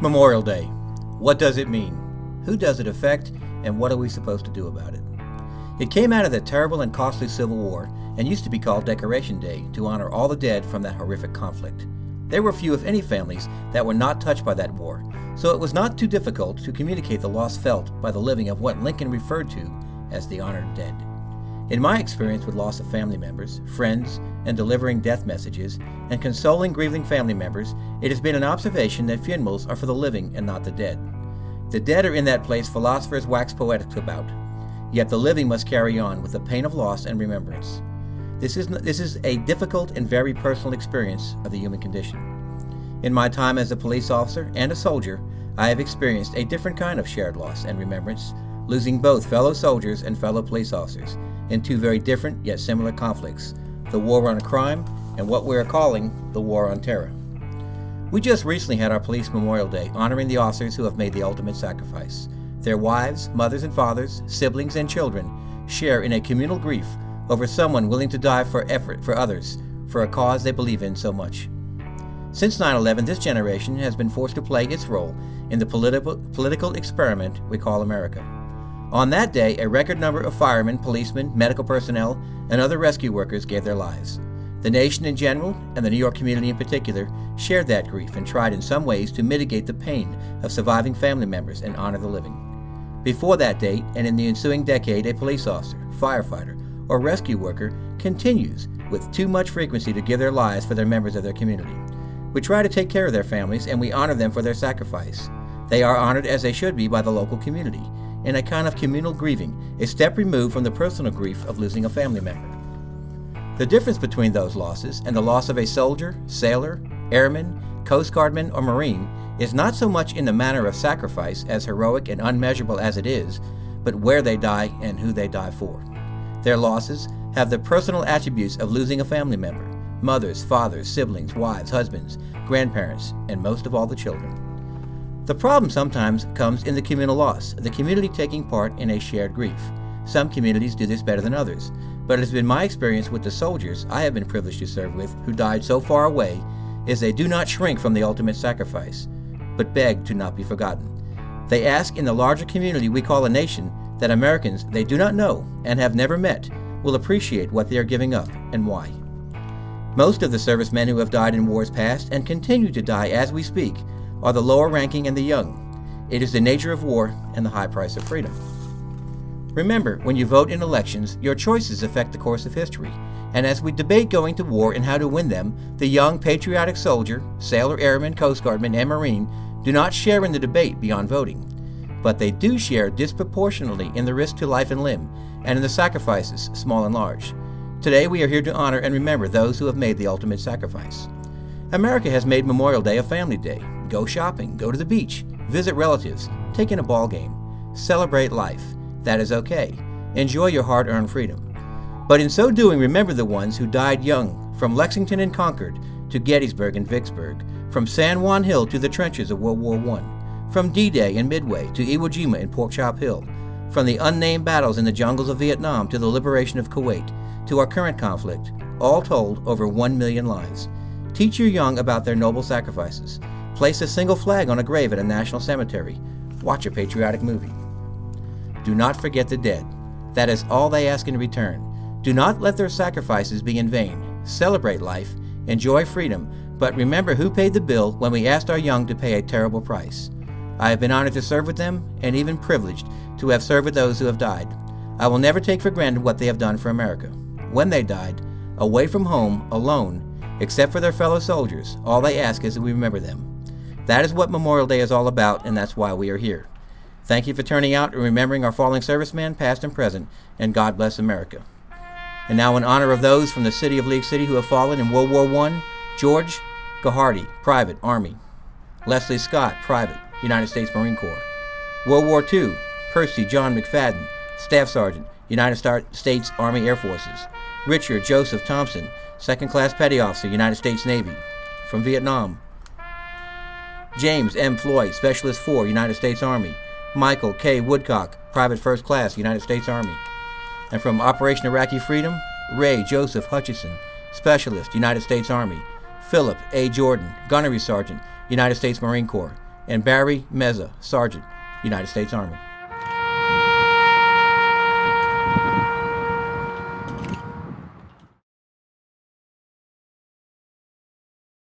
Memorial Day. What does it mean? Who does it affect? And what are we supposed to do about it? It came out of the terrible and costly Civil War and used to be called Decoration Day to honor all the dead from that horrific conflict. There were few, if any, families that were not touched by that war, so it was not too difficult to communicate the loss felt by the living of what Lincoln referred to as the honored dead. In my experience with loss of family members, friends, and delivering death messages, and consoling grieving family members, it has been an observation that funerals are for the living and not the dead. The dead are in that place philosophers wax poetic about, yet the living must carry on with the pain of loss and remembrance. This is a difficult and very personal experience of the human condition. In my time as a police officer and a soldier, I have experienced a different kind of shared loss and remembrance, losing both fellow soldiers and fellow police officers in two very different yet similar conflicts, the war on crime and what we are calling the war on terror. We just recently had our Police Memorial Day honoring the officers who have made the ultimate sacrifice. Their wives, mothers and fathers, siblings and children share in a communal grief over someone willing to die for others, for a cause they believe in so much. Since 9/11, this generation has been forced to play its role in the political experiment we call America. On that day, a record number of firemen, policemen, medical personnel, and other rescue workers gave their lives. The nation in general, and the New York community in particular, shared that grief and tried in some ways to mitigate the pain of surviving family members and honor the living. Before that date, and in the ensuing decade, a police officer, firefighter, or rescue worker continues with too much frequency to give their lives for their members of their community. We try to take care of their families, and we honor them for their sacrifice. They are honored as they should be by the local community, in a kind of communal grieving, a step removed from the personal grief of losing a family member. The difference between those losses and the loss of a soldier, sailor, airman, Coast Guardman, or Marine is not so much in the manner of sacrifice, as heroic and unmeasurable as it is, but where they die and who they die for. Their losses have the personal attributes of losing a family member: mothers, fathers, siblings, wives, husbands, grandparents, and most of all the children. The problem sometimes comes in the communal loss, the community taking part in a shared grief. Some communities do this better than others, but it has been my experience with the soldiers I have been privileged to serve with who died so far away is they do not shrink from the ultimate sacrifice, but beg to not be forgotten. They ask in the larger community we call a nation that Americans they do not know and have never met will appreciate what they are giving up and why. Most of the servicemen who have died in wars past and continue to die as we speak are the lower ranking and the young. It is the nature of war and the high price of freedom. Remember, when you vote in elections, your choices affect the course of history, and as we debate going to war and how to win them, the young patriotic soldier, sailor, airman, Coast Guardman, and Marine do not share in the debate beyond voting, but they do share disproportionately in the risk to life and limb, and in the sacrifices, small and large. Today we are here to honor and remember those who have made the ultimate sacrifice. America has made Memorial Day a family day. Go shopping, go to the beach, visit relatives, take in a ball game, celebrate life. That is okay. Enjoy your hard-earned freedom. But in so doing, remember the ones who died young, from Lexington and Concord to Gettysburg and Vicksburg, from San Juan Hill to the trenches of World War I, from D-Day and Midway to Iwo Jima and Pork Chop Hill, from the unnamed battles in the jungles of Vietnam to the liberation of Kuwait, to our current conflict, all told over 1 million lives. Teach your young about their noble sacrifices. Place a single flag on a grave at a national cemetery. Watch a patriotic movie. Do not forget the dead. That is all they ask in return. Do not let their sacrifices be in vain. Celebrate life, enjoy freedom, but remember who paid the bill when we asked our young to pay a terrible price. I have been honored to serve with them, and even privileged to have served with those who have died. I will never take for granted what they have done for America. When they died, away from home, alone, except for their fellow soldiers, all they ask is that we remember them. That is what Memorial Day is all about, and that's why we are here. Thank you for turning out and remembering our fallen servicemen, past and present, and God bless America. And now in honor of those from the city of League City who have fallen in World War I, George Gahardy, Private, Army. Leslie Scott, Private, United States Marine Corps. World War II, Percy John McFadden, Staff Sergeant, United States Army Air Forces. Richard Joseph Thompson, Second Class Petty Officer, United States Navy. From Vietnam, James M. Floyd, Specialist 4, United States Army. Michael K. Woodcock, Private First Class, United States Army. And from Operation Iraqi Freedom, Ray Joseph Hutchison, Specialist, United States Army. Philip A. Jordan, Gunnery Sergeant, United States Marine Corps. and Barry Meza, Sergeant, United States Army.